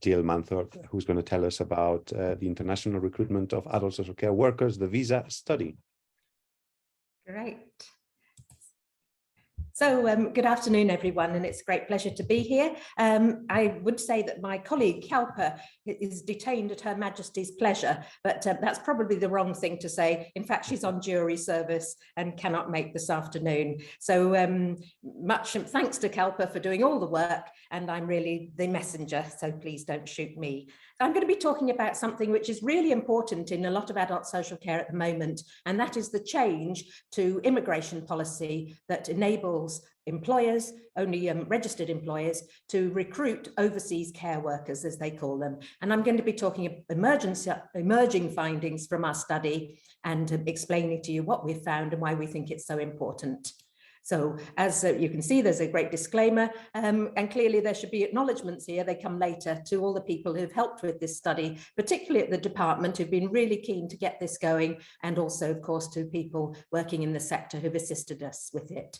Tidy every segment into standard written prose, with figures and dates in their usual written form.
Jill Manthorpe, who's going to tell us about the international recruitment of adult social care workers, the visa study. Great. So good afternoon, everyone, and it's a great pleasure to be here. I would say that my colleague Kalpa is detained at Her Majesty's pleasure, but that's probably the wrong thing to say. In fact, she's on jury service and cannot make this afternoon. So much thanks to Kalpa for doing all the work, and I'm really the messenger, so please don't shoot me. I'm going to be talking about something which is really important in a lot of adult social care at the moment, and that is the change to immigration policy that enables employers, only registered employers, to recruit overseas care workers, as they call them. And I'm going to be talking emerging findings from our study and explaining to you what we've found and why we think it's so important. So as you can see, there's a great disclaimer, and clearly there should be acknowledgements here. They come later to all the people who've helped with this study, particularly at the department who've been really keen to get this going, and also, of course, to people working in the sector who've assisted us with it.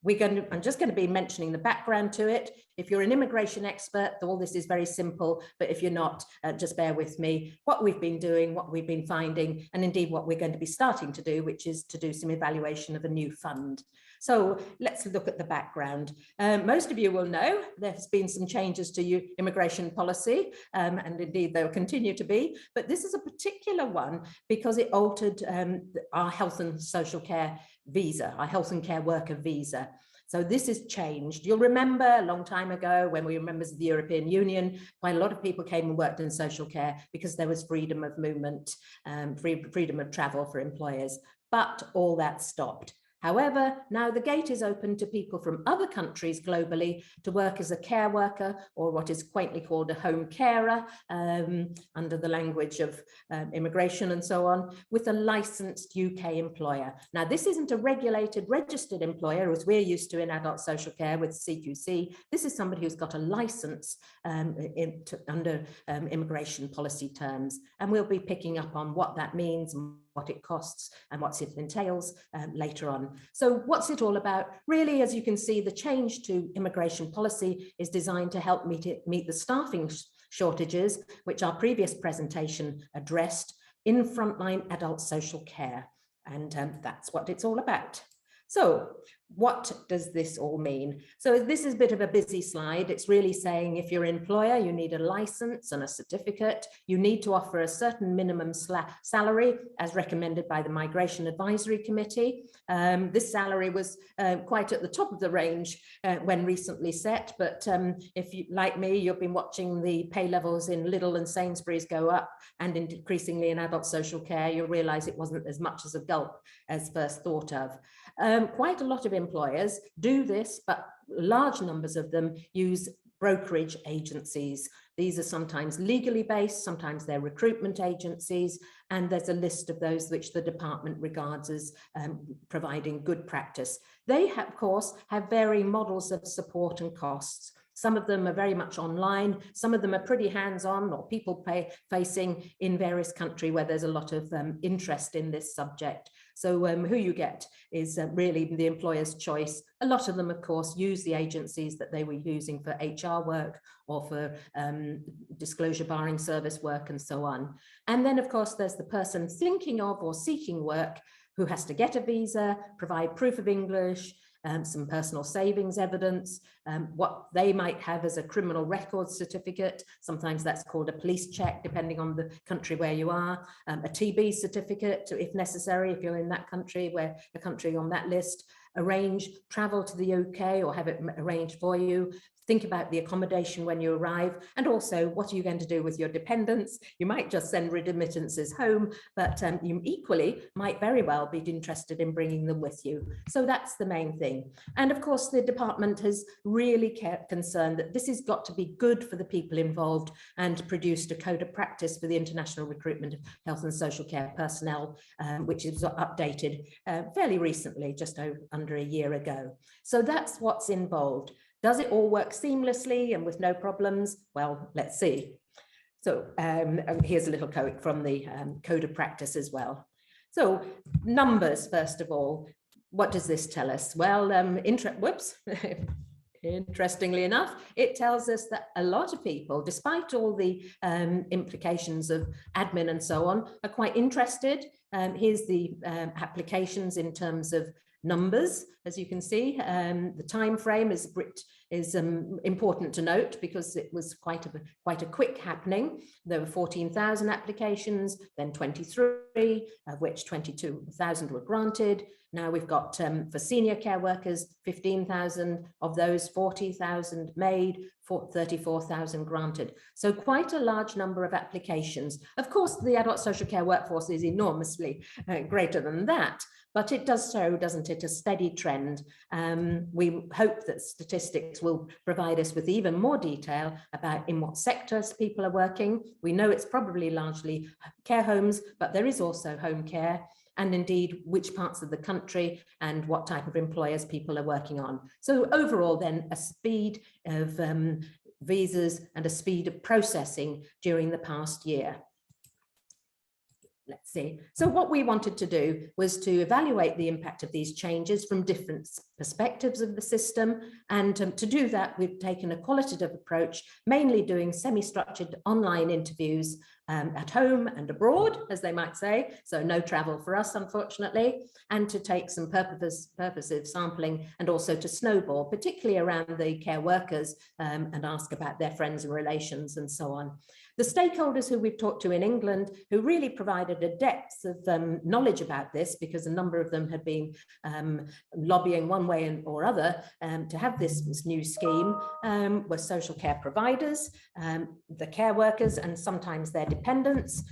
I'm just going to be mentioning the background to it. If you're an immigration expert, all this is very simple, but if you're not, just bear with me. What we've been doing, what we've been finding, and indeed what we're going to be starting to do, which is to do some evaluation of a new fund. So let's look at the background. Most of you will know there's been some changes to immigration policy, and indeed there will continue to be, but this is a particular one because it altered our health and social care visa, our health and care worker visa. So this has changed. You'll remember a long time ago when we were members of the European Union, quite a lot of people came and worked in social care because there was freedom of movement, freedom of travel for employers, but all that stopped. However, now the gate is open to people from other countries globally to work as a care worker, or what is quaintly called a home carer, under the language of immigration and so on, with a licensed UK employer. Now, this isn't a regulated, registered employer, as we're used to in adult social care with CQC. This is somebody who's got a license under immigration policy terms, and we'll be picking up on what that means, what it costs and what it entails later on. So what's it all about? Really, as you can see, the change to immigration policy is designed to help meet the staffing shortages, which our previous presentation addressed in frontline adult social care. And that's what it's all about. So what does this all mean? So this is a bit of a busy slide. It's really saying if you're an employer, you need a license and a certificate. You need to offer a certain minimum salary as recommended by the Migration Advisory Committee. This salary was quite at the top of the range when recently set, but if you, like me, you've been watching the pay levels in Lidl and Sainsbury's go up, and increasingly in adult social care, you'll realize it wasn't as much as a gulp as first thought of. Quite a lot of employers do this, but large numbers of them use brokerage agencies. These are sometimes legally based, sometimes they're recruitment agencies, and there's a list of those which the department regards as providing good practice. They, of course, have varying models of support and costs. Some of them are very much online. Some of them are pretty hands-on or people-facing in various countries where there's a lot of interest in this subject. So who you get is really the employer's choice. A lot of them, of course, use the agencies that they were using for HR work or for disclosure barring service work and so on. And then, of course, there's the person thinking of or seeking work who has to get a visa, provide proof of English, some personal savings evidence, what they might have as a criminal records certificate. Sometimes that's called a police check, depending on the country where you are, a TB certificate, if necessary, if you're in that country, where a country on that list, arrange travel to the UK or have it arranged for you. Think about the accommodation when you arrive, and also what are you going to do with your dependents? You might just send remittances home, but you equally might very well be interested in bringing them with you. So that's the main thing. And of course, the department has really concerned that this has got to be good for the people involved, and produced a code of practice for the international recruitment of health and social care personnel, which is updated fairly recently, just under a year ago. So that's what's involved. Does it all work seamlessly and with no problems? Well, let's see. So here's a little quote from the code of practice as well. So numbers, first of all, what does this tell us? Well, Interestingly enough, it tells us that a lot of people, despite all the implications of admin and so on, are quite interested. Here's the applications in terms of numbers. As you can see, the time frame is important to note because it was quite a quick happening. There were 14,000 applications, then 23, of which 22,000 were granted. Now we've got for senior care workers, 15,000 of those, 40,000 made, 34,000 granted. So quite a large number of applications. Of course, the adult social care workforce is enormously greater than that, but it does show, doesn't it, a steady trend. We hope that statistics will provide us with even more detail about in what sectors people are working. We know it's probably largely care homes, but there is also home care, and indeed which parts of the country and what type of employers people are working on. So overall then a speed of visas and a speed of processing during the past year. Let's see. So what we wanted to do was to evaluate the impact of these changes from different perspectives of the system. And to do that, we've taken a qualitative approach, mainly doing semi-structured online interviews at home and abroad, as they might say. So no travel for us, unfortunately, and to take some purposive sampling and also to snowball, particularly around the care workers and ask about their friends and relations and so on. The stakeholders who we've talked to in England, who really provided a depth of knowledge about this, because a number of them had been lobbying one way or other to have this new scheme, were social care providers, the care workers, and sometimes their dependents,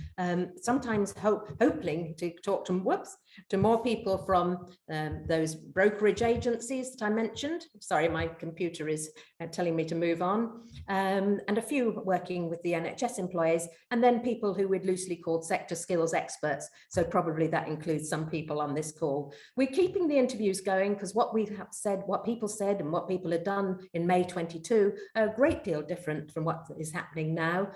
sometimes hoping to talk to more people from those brokerage agencies that I mentioned. Sorry, my computer is telling me to move on. And a few working with the NHS employees, and then people who we'd loosely called sector skills experts. So probably that includes some people on this call. We're keeping the interviews going because what we have said, what people said and what people had done in May 22 are a great deal different from what is happening now.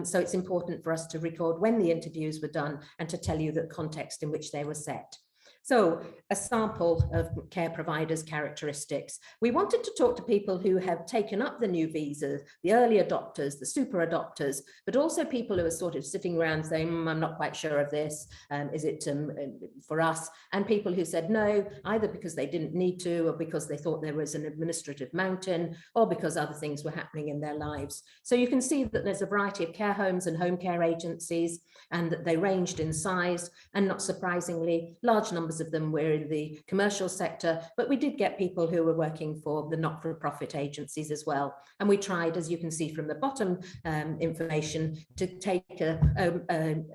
So it's important for us to record when the interviews were done and to tell you the context in which they were set. So a sample of care providers' characteristics. We wanted to talk to people who have taken up the new visas, the early adopters, the super adopters, but also people who are sort of sitting around saying, I'm not quite sure of this, is it for us? And people who said no, either because they didn't need to, or because they thought there was an administrative mountain, or because other things were happening in their lives. So you can see that there's a variety of care homes and home care agencies, and that they ranged in size, and not surprisingly, large numbers of them were in the commercial sector, but we did get people who were working for the not-for-profit agencies as well. And we tried, as you can see from the bottom information, to take an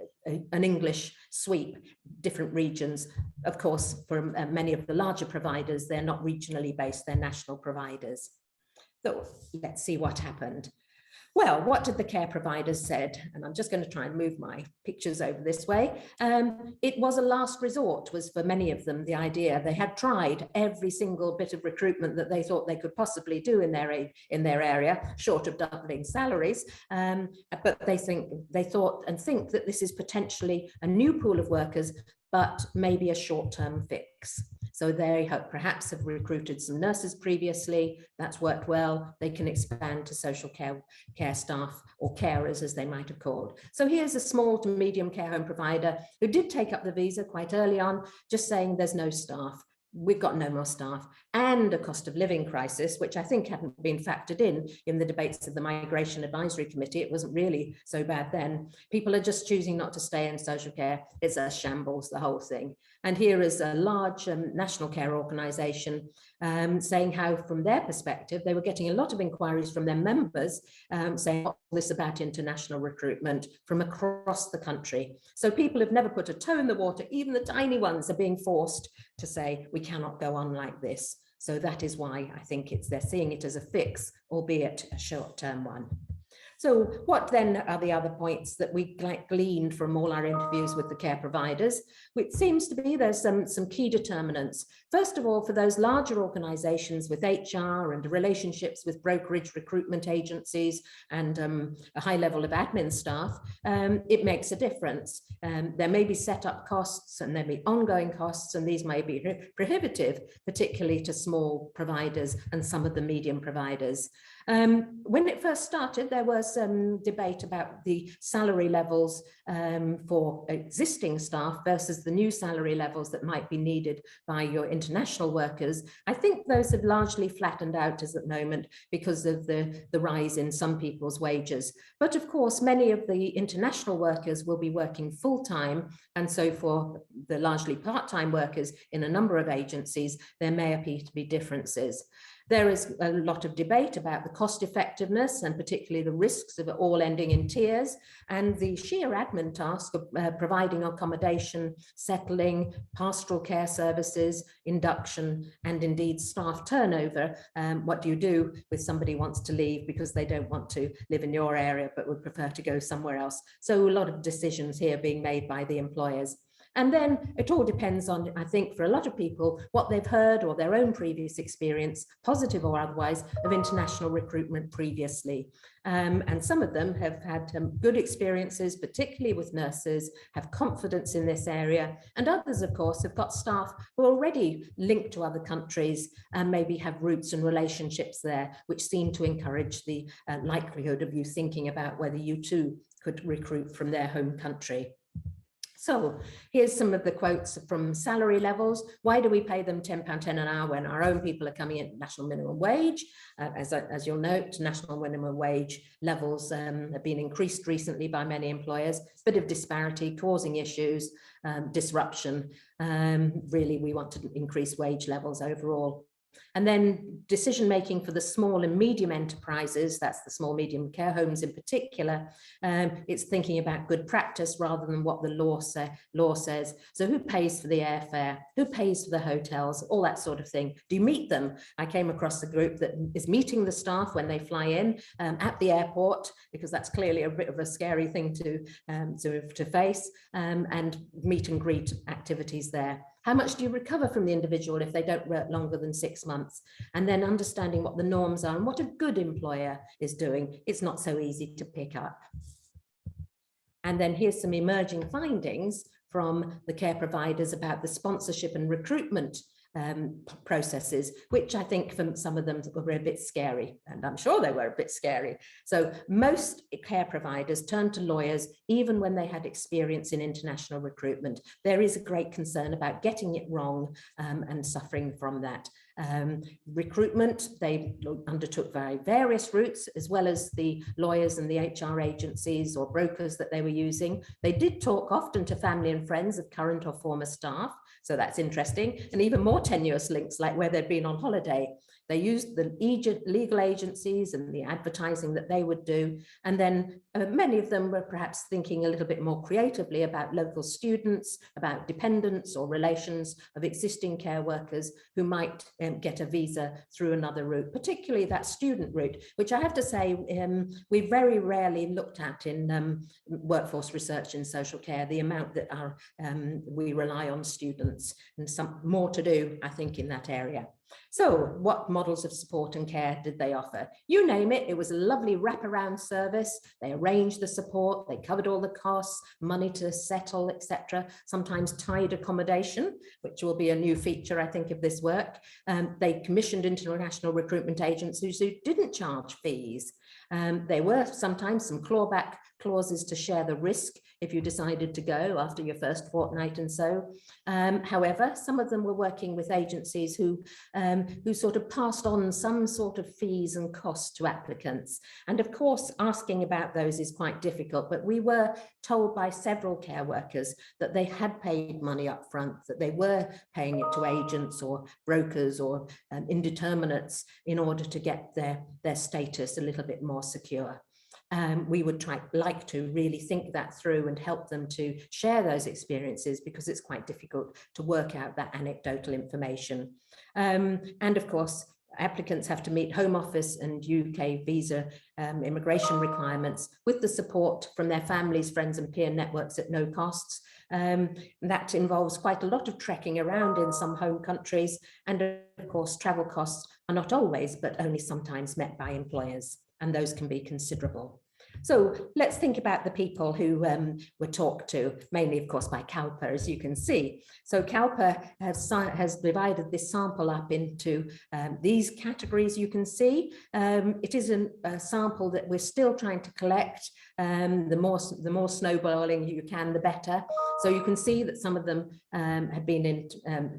English sweep, different regions. Of course, for many of the larger providers, they're not regionally based, they're national providers. So let's see what happened. Well, what did the care providers said? And I'm just going to try and move my pictures over this way. It was a last resort, was for many of them the idea. They had tried every single bit of recruitment that they thought they could possibly do in their area, short of doubling salaries. But they thought and think that this is potentially a new pool of workers, but maybe a short-term fix. So they perhaps have recruited some nurses previously, that's worked well, they can expand to social care staff, or carers as they might have called. So here's a small to medium care home provider who did take up the visa quite early on, just saying there's no staff. We've got no more staff, and a cost of living crisis, which I think hadn't been factored in the debates of the Migration Advisory Committee. It wasn't really so bad then. People are just choosing not to stay in social care. It's a shambles, the whole thing. And here is a large national care organisation saying how, from their perspective, they were getting a lot of inquiries from their members saying, what's this about international recruitment from across the country? So people have never put a toe in the water, even the tiny ones are being forced to say, we cannot go on like this. So that is why I think they're seeing it as a fix, albeit a short-term one. So what then are the other points that we gleaned from all our interviews with the care providers? Which seems to be there's some key determinants. First of all, for those larger organisations with HR and relationships with brokerage recruitment agencies and a high level of admin staff, it makes a difference. There may be set-up costs and there may be ongoing costs, and these may be prohibitive, particularly to small providers and some of the medium providers. When it first started, there was some debate about the salary levels for existing staff versus the new salary levels that might be needed by your international workers. I think those have largely flattened out at the moment because of the rise in some people's wages. But of course, many of the international workers will be working full-time, and so for the largely part-time workers in a number of agencies, there may appear to be differences. There is a lot of debate about the cost effectiveness and particularly the risks of it all ending in tears, and the sheer admin task of providing accommodation, settling, pastoral care services, induction, and indeed staff turnover. What do you do with somebody who wants to leave because they don't want to live in your area but would prefer to go somewhere else? So a lot of decisions here being made by the employers. And then it all depends on, I think, for a lot of people, what they've heard or their own previous experience, positive or otherwise, of international recruitment previously. And some of them have had good experiences, particularly with nurses, have confidence in this area. And others, of course, have got staff who are already linked to other countries and maybe have roots and relationships there, which seem to encourage the likelihood of you thinking about whether you too could recruit from their home country. So here's some of the quotes from salary levels. Why do we pay them £10.10 an hour when our own people are coming in at national minimum wage? As you'll note, national minimum wage levels have been increased recently by many employers. Bit of disparity causing issues, disruption. Really, we want to increase wage levels overall. And then decision-making for the small and medium enterprises, that's the small, medium care homes in particular, it's thinking about good practice rather than what the law says. So who pays for the airfare? Who pays for the hotels? All that sort of thing. Do you meet them? I came across a group that is meeting the staff when they fly in at the airport, because that's clearly a bit of a scary thing to face, and meet and greet activities there. How much do you recover from the individual if they don't work longer than 6 months? And then understanding what the norms are and what a good employer is doing. It's not so easy to pick up. And then here's some emerging findings from the care providers about the sponsorship and recruitment processes, which I think from some of them were a bit scary, and I'm sure they were a bit scary. So most care providers turned to lawyers even when they had experience in international recruitment. There is a great concern about getting it wrong and suffering from that. Recruitment, they undertook various routes, as well as the lawyers and the HR agencies or brokers that they were using. They did talk often to family and friends of current or former staff, so that's interesting, and even more tenuous links, like where they'd been on holiday. They used the legal agencies and the advertising that they would do. And then many of them were perhaps thinking a little bit more creatively about local students, about dependents or relations of existing care workers who might get a visa through another route, particularly that student route, which I have to say we very rarely looked at in workforce research in social care, the amount that we rely on students, and some more to do, I think, in that area. So what models of support and care did they offer? You name it, it was a lovely wraparound service. They arranged the support, they covered all the costs, money to settle, etc. Sometimes tied accommodation, which will be a new feature, I think, of this work. They commissioned international recruitment agencies who didn't charge fees. There were sometimes some clawback clauses to share the risk if you decided to go after your first fortnight and so. However, some of them were working with agencies who sort of passed on some sort of fees and costs to applicants. And of course, asking about those is quite difficult, but we were told by several care workers that they had paid money up front, that they were paying it to agents or brokers or indeterminates in order to get their status a little bit more secure. We would like to really think that through and help them to share those experiences, because it's quite difficult to work out that anecdotal information. And of course, Applicants have to meet Home Office and UK visa immigration requirements with the support from their families, friends and peer networks at no costs. That involves quite a lot of trekking around in some home countries, and of course travel costs are not always but only sometimes met by employers, and those can be considerable. So let's think about the people who were talked to, mainly, of course, by Kalpa, as you can see. So Kalpa has divided this sample up into these categories you can see. It is a sample that we're still trying to collect. The more snowballing you can, the better. So you can see that some of them have been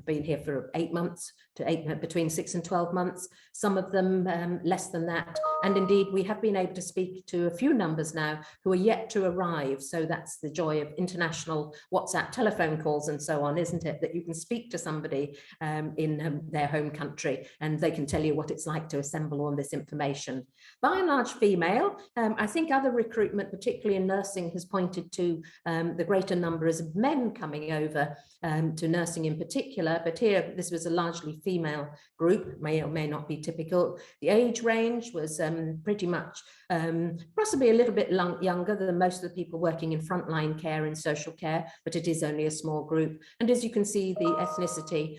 here for 8 months to between 6 and 12 months. Some of them less than that. And indeed, we have been able to speak to a few numbers now who are yet to arrive. So that's the joy of international WhatsApp telephone calls and so on, isn't it? That you can speak to somebody in their home country and they can tell you what it's like to assemble all this information. By and large female. I think other recruitment, particularly in nursing, has pointed to the greater numbers of men coming over to nursing in particular, but here this was a largely female group, may or may not be typical. The age range was pretty much possibly a little bit younger than most of the people working in frontline care and social care, but it is only a small group. And as you can see, the ethnicity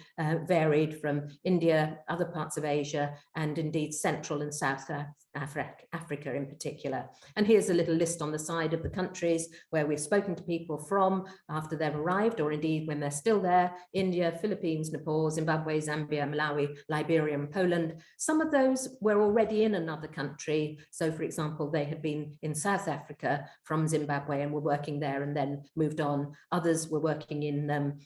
varied from India, other parts of Asia, and indeed Central and South Africa in particular. And here's a little list on the side of the countries where we've spoken to people from after they've arrived, or indeed when they're still there: India, Philippines, Nepal, Zimbabwe, Zambia, Malawi, Liberia, and Poland. Some of those were already in another country. So for example, they had been in South Africa from Zimbabwe and were working there and then moved on. Others were working in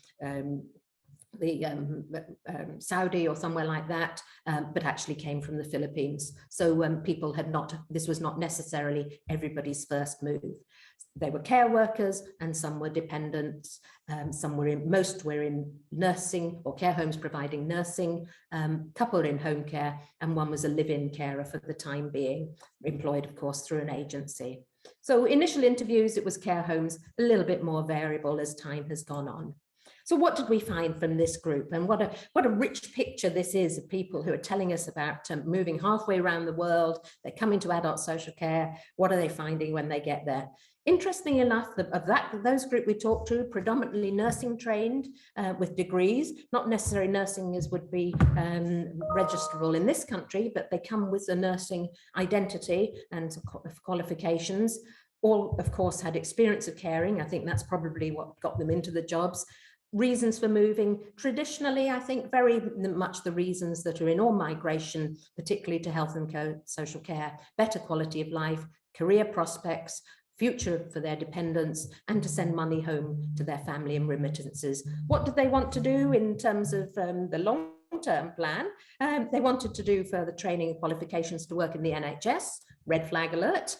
Saudi or somewhere like that, but actually came from the Philippines. So people had not, this was not necessarily everybody's first move. They were care workers and some were dependents. Some were most were in nursing or care homes providing nursing, couple in home care, and one was a live-in carer for the time being, employed of course through an agency. So initial interviews, it was care homes, a little bit more variable as time has gone on. So what did we find from this group? And what a rich picture this is of people who are telling us about moving halfway around the world. They come into adult social care. What are they finding when they get there? Interestingly enough, those group we talked to, predominantly nursing trained with degrees, not necessarily nursing as would be registrable in this country, but they come with a nursing identity and qualifications. All, of course, had experience of caring. I think that's probably what got them into the jobs. Reasons for moving, traditionally, I think very much the reasons that are in all migration, particularly to health and social care: better quality of life, career prospects, future for their dependents, and to send money home to their family in remittances. What did they want to do in terms of the long-term plan? They wanted to do further training and qualifications to work in the NHS, red flag alert,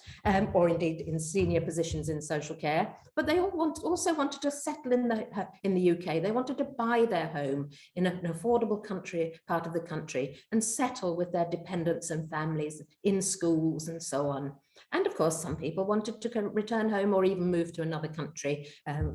or indeed in senior positions in social care. But they also wanted to settle in the UK. They wanted to buy their home in an affordable part of the country, and settle with their dependents and families in schools and so on. And of course, some people wanted to return home or even move to another country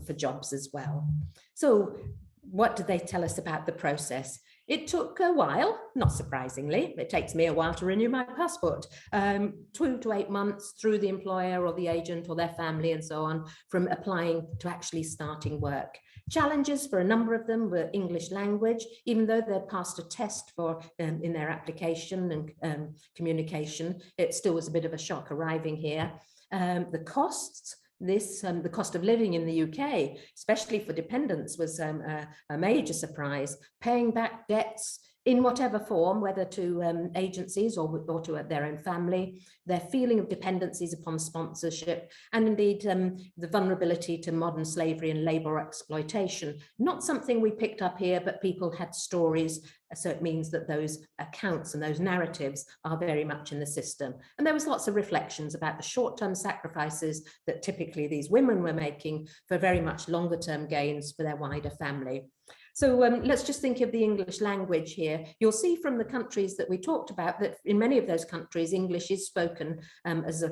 for jobs as well. So what did they tell us about the process? It took a while, not surprisingly. It takes me a while to renew my passport, 2 to 8 months through the employer or the agent or their family and so on, from applying to actually starting work. Challenges for a number of them were English language, even though they'd passed a test for in their application and communication. It still was a bit of a shock arriving here. The costs. The cost of living in the UK, especially for dependents, was a major surprise. Paying back debts in whatever form, whether to agencies or to their own family, their feeling of dependencies upon sponsorship, and indeed the vulnerability to modern slavery and labour exploitation. Not something we picked up here, but people had stories, so it means that those accounts and those narratives are very much in the system. And there was lots of reflections about the short-term sacrifices that typically these women were making for very much longer-term gains for their wider family. So let's just think of the English language here. You'll see from the countries that we talked about that in many of those countries, English is spoken as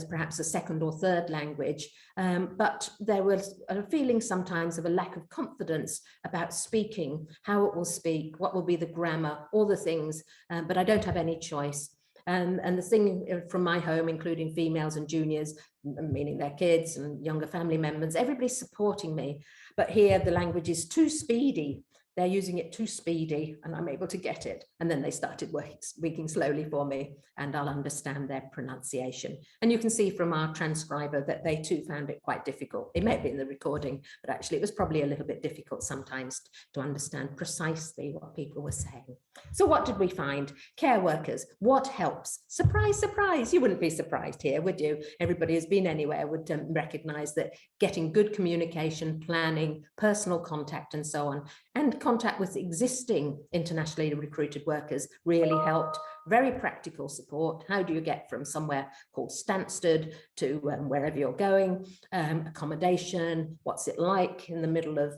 perhaps a second or third language, but there was a feeling sometimes of a lack of confidence about speaking, how it will speak, what will be the grammar, all the things, but I don't have any choice. And the thing from my home, including females and juniors, meaning their kids and younger family members, everybody's supporting me. But here the language is too speedy. They're using it too speedy and I'm able to get it. And then they started speaking slowly for me and I'll understand their pronunciation. And you can see from our transcriber that they too found it quite difficult. It may have been the recording, but actually it was probably a little bit difficult sometimes to understand precisely what people were saying. So what did we find? Care workers, what helps? Surprise, surprise. You wouldn't be surprised here, would you? Everybody who's been anywhere would recognize that getting good communication, planning, personal contact and so on, and contact with existing internationally recruited workers really helped. Very practical support. How do you get from somewhere called Stansted to wherever you're going? Accommodation, what's it like in the middle of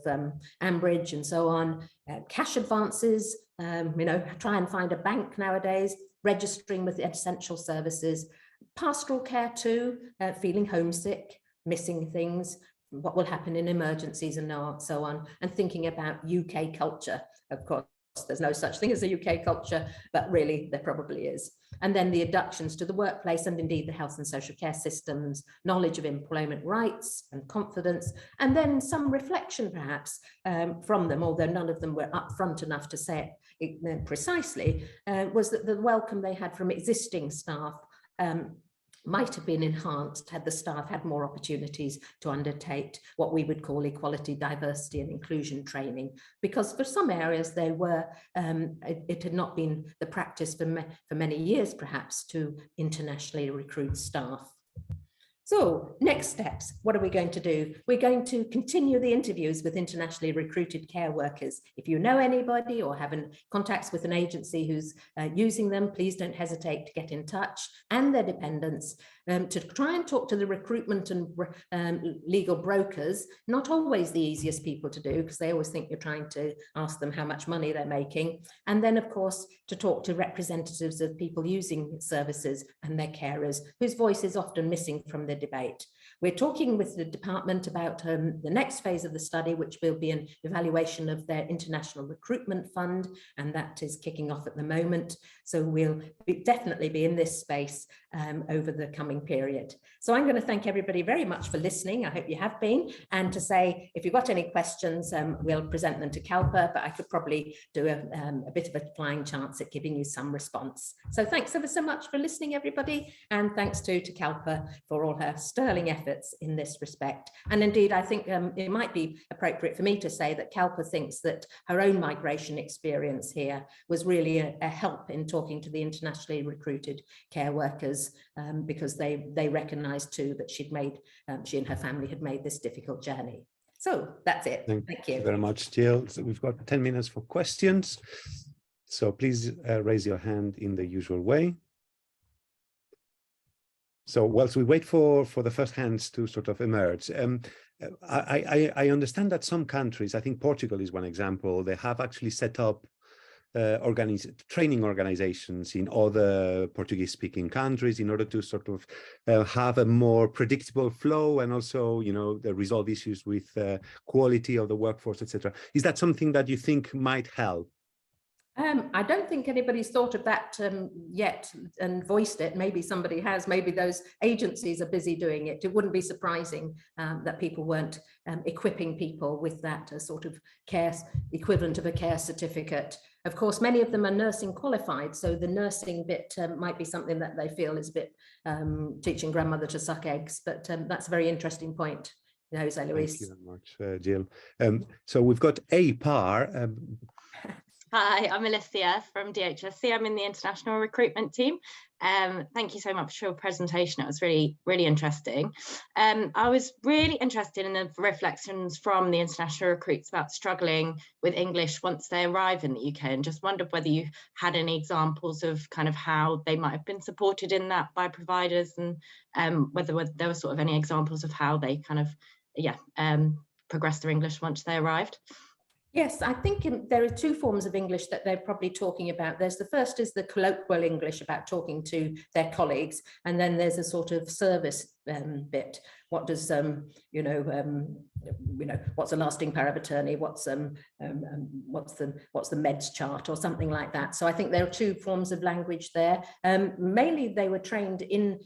Ambridge and so on? Cash advances, try and find a bank nowadays, registering with essential services, pastoral care too, feeling homesick, missing things, what will happen in emergencies and so on, and thinking about UK culture. Of course, there's no such thing as a UK culture, but really there probably is. And then the inductions to the workplace and indeed the health and social care systems, knowledge of employment rights and confidence, and then some reflection perhaps from them, although none of them were upfront enough to say it precisely, was that the welcome they had from existing staff might have been enhanced had the staff had more opportunities to undertake what we would call equality, diversity and inclusion training, because for some areas they were, it had not been the practice for many years perhaps to internationally recruit staff. So next steps, what are we going to do? We're going to continue the interviews with internationally recruited care workers. If you know anybody or have contacts with an agency who's using them, please don't hesitate to get in touch, and their dependents, to try and talk to the recruitment and legal brokers. Not always the easiest people to do because they always think you're trying to ask them how much money they're making. And then of course, to talk to representatives of people using services and their carers, whose voice is often missing from the debate. We're talking with the department about the next phase of the study, which will be an evaluation of their international recruitment fund, and that is kicking off at the moment. So we'll definitely be in this space over the coming period. So I'm going to thank everybody very much for listening. I hope you have been, and to say if you've got any questions, we'll present them to Kalpa, but I could probably do a bit of a flying chance at giving you some response. So thanks ever so much for listening, everybody, and thanks to Kalpa for all her sterling efforts in this respect. And indeed, I think it might be appropriate for me to say that Kalpa thinks that her own migration experience here was really a help in talking to the internationally recruited care workers, because they recognized too that she and her family had made this difficult journey. So that's it. Thank you very much, Jill. So we've got 10 minutes for questions. So please raise your hand in the usual way. So whilst we wait for the first hands to sort of emerge, I understand that some countries, I think Portugal is one example, they have actually set up training organizations in other Portuguese-speaking countries in order to sort of have a more predictable flow and also, resolve issues with quality of the workforce, etc. Is that something that you think might help? I don't think anybody's thought of that yet and voiced it. Maybe somebody has. Maybe those agencies are busy doing it. It wouldn't be surprising that people weren't equipping people with that sort of care equivalent of a care certificate. Of course, many of them are nursing qualified, so the nursing bit might be something that they feel is a bit teaching grandmother to suck eggs. But that's a very interesting point, Jose Luis. Thank you very much, Jill. So we've got a par. Hi, I'm Alicia from DHSC. I'm in the international recruitment team. Thank you so much for your presentation. It was really, really interesting. I was really interested in the reflections from the international recruits about struggling with English once they arrive in the UK, and just wondered whether you had any examples of kind of how they might have been supported in that by providers, and whether there were sort of any examples of how they kind of, progressed their English once they arrived. Yes, I think there are two forms of English that they're probably talking about. There's the first is the colloquial English about talking to their colleagues, and then there's a sort of service bit. What does what's a lasting power of attorney? What's the meds chart or something like that? So I think there are two forms of language there. Mainly they were trained in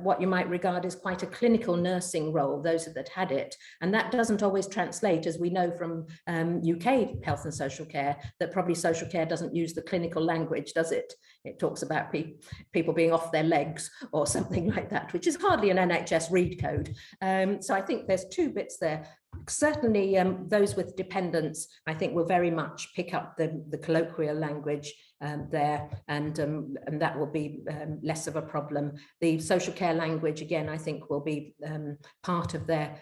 what you might regard as quite a clinical nursing role, those that had it. And that doesn't always translate, as we know from UK health and social care, that probably social care doesn't use the clinical language, does it? It talks about people being off their legs or something like that, which is hardly an NHS read code. So I think there's two bits there. Certainly those with dependents, I think, will very much pick up the colloquial language there, and that will be less of a problem. The social care language, again, I think will be part of their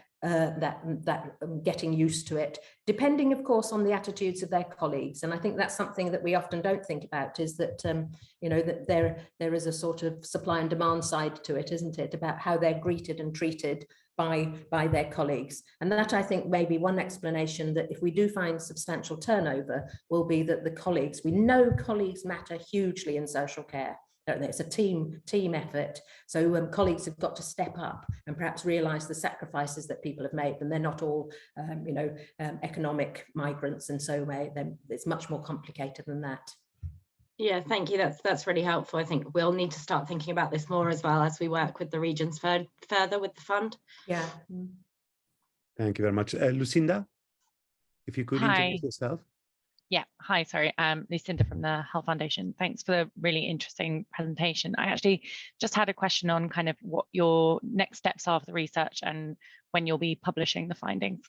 getting used to it, depending, of course, on the attitudes of their colleagues. And I think that's something that we often don't think about, is that that there is a sort of supply and demand side to it, isn't it, about how they're greeted and treated by their colleagues. And that, I think, may be one explanation, that if we do find substantial turnover, will be that the colleagues, we know colleagues matter hugely in social care. It's a team effort. So colleagues have got to step up and perhaps realise the sacrifices that people have made, and they're not all economic migrants, and so it's much more complicated than that. Yeah, thank you. That's really helpful. I think we'll need to start thinking about this more as well as we work with the regions further with the fund. Yeah. Thank you very much. Lucinda, if you could introduce yourself. Yeah, hi, sorry, Lucinda from the Health Foundation. Thanks for the really interesting presentation. I actually just had a question on kind of what your next steps are for the research and when you'll be publishing the findings.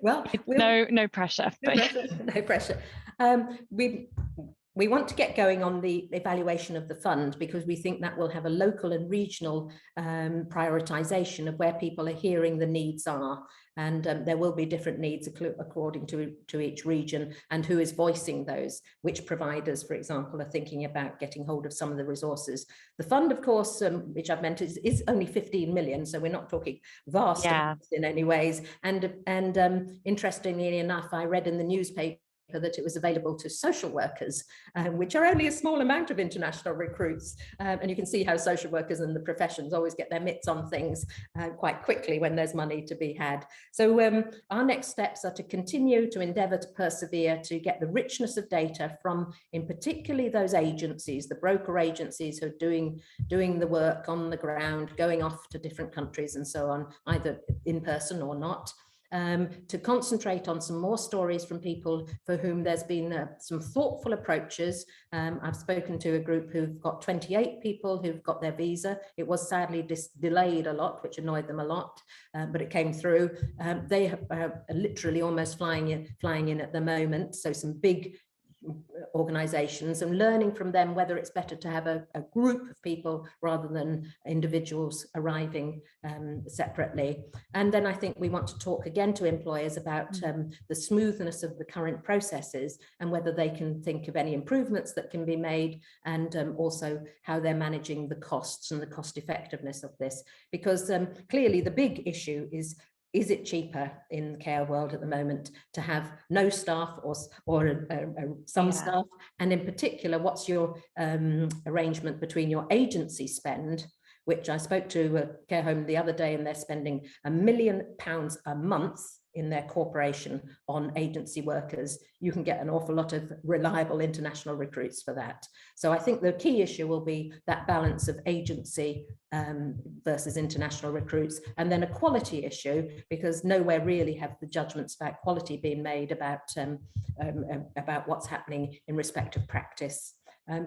Well, no pressure. No pressure. We want to get going on the evaluation of the fund, because we think that will have a local and regional prioritisation of where people are hearing the needs are. And there will be different needs according to each region, and who is voicing those, which providers, for example, are thinking about getting hold of some of the resources. The fund, of course, which I've mentioned, is only 15 million, so we're not talking vast amounts in any ways. And interestingly enough, I read in the newspaper that it was available to social workers, which are only a small amount of international recruits. And you can see how social workers and the professions always get their mitts on things quite quickly when there's money to be had. So our next steps are to continue to endeavour to persevere, to get the richness of data from, in particularly, those agencies, the broker agencies who are doing the work on the ground, going off to different countries and so on, either in person or not. To concentrate on some more stories from people for whom there's been some thoughtful approaches. I've spoken to a group who've got 28 people who've got their visa. It was sadly delayed a lot, which annoyed them a lot, but it came through. They are literally almost flying in at the moment. So some big organizations, and learning from them whether it's better to have a group of people rather than individuals arriving separately. And then I think we want to talk again to employers about the smoothness of the current processes, and whether they can think of any improvements that can be made, and also how they're managing the costs and the cost effectiveness of this. Because clearly the big issue is it cheaper in the care world at the moment to have no staff or some staff? And in particular, what's your arrangement between your agency spend, which I spoke to a care home the other day, and they're spending £1 million a month in their corporation on agency workers. You can get an awful lot of reliable international recruits for that. So I think the key issue will be that balance of agency versus international recruits, and then a quality issue, because nowhere really have the judgments about quality being made about what's happening in respect of practice.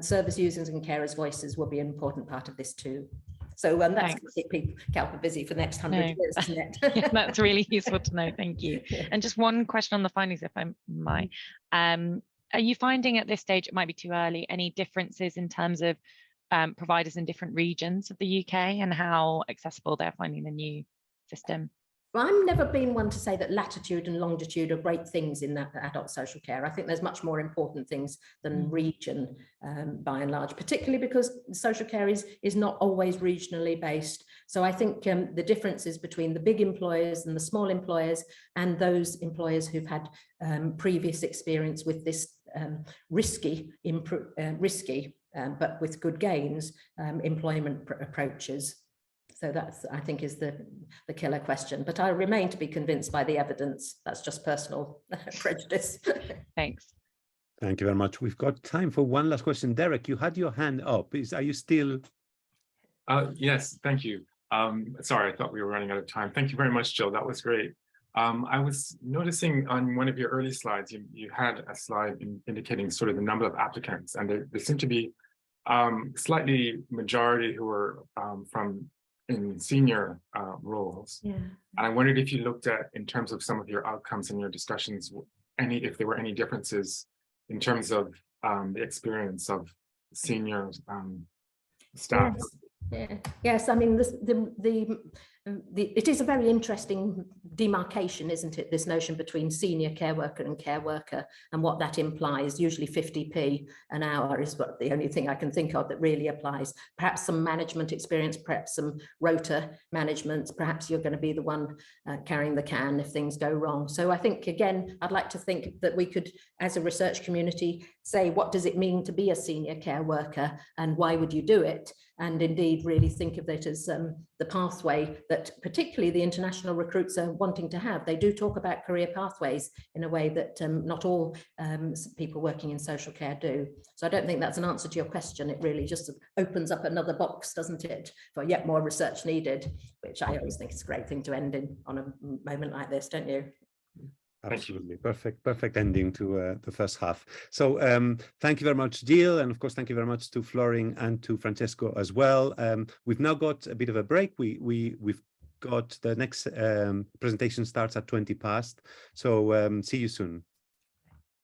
Service users and carers' voices will be an important part of this too. So that's going to keep people, Kalpa, busy for the next 100 years, isn't it? Yeah, that's really useful to know. Thank you. And just one question on the findings, if I might. Are you finding at this stage, it might be too early, any differences in terms of providers in different regions of the UK and how accessible they're finding the new system? Well, I've never been one to say that latitude and longitude are great things in that adult social care. I think there's much more important things than region, by and large, particularly because social care is not always regionally based. So I think the differences between the big employers and the small employers and those employers who've had previous experience with this risky, but with good gains, employment approaches. So that's, I think, is the killer question. But I remain to be convinced by the evidence. That's just personal prejudice. Thanks. Thank you very much. We've got time for one last question. Derek, you had your hand up. Are you still? Yes, thank you. Sorry, I thought we were running out of time. Thank you very much, Jill. That was great. I was noticing on one of your early slides, you had a slide indicating sort of the number of applicants, and there seemed to be slightly majority who were in senior roles. Yeah. And I wondered if you looked at, in terms of some of your outcomes in your discussions, if there were any differences in terms of the experience of senior staff. Yeah. Yes, I mean, it is a very interesting demarcation, isn't it? This notion between senior care worker and care worker and what that implies. Usually 50p an hour is what the only thing I can think of that really applies. Perhaps some management experience, perhaps some rota management, perhaps you're going to be the one carrying the can if things go wrong. So I think, again, I'd like to think that we could, as a research community, say, what does it mean to be a senior care worker and why would you do it? And indeed really think of it as the pathway that particularly the international recruits are wanting to have. They do talk about career pathways in a way that not all people working in social care do. So I don't think that's an answer to your question. It really just opens up another box, doesn't it, for yet more research needed, which I always think is a great thing to end in on a moment like this, don't you? Absolutely. Perfect ending to the first half. So thank you very much, Jill, and of course thank you very much to Florin and to Francesco as well. We've now got a bit of a break. We've got the next presentation starts at 20 past. So see you soon.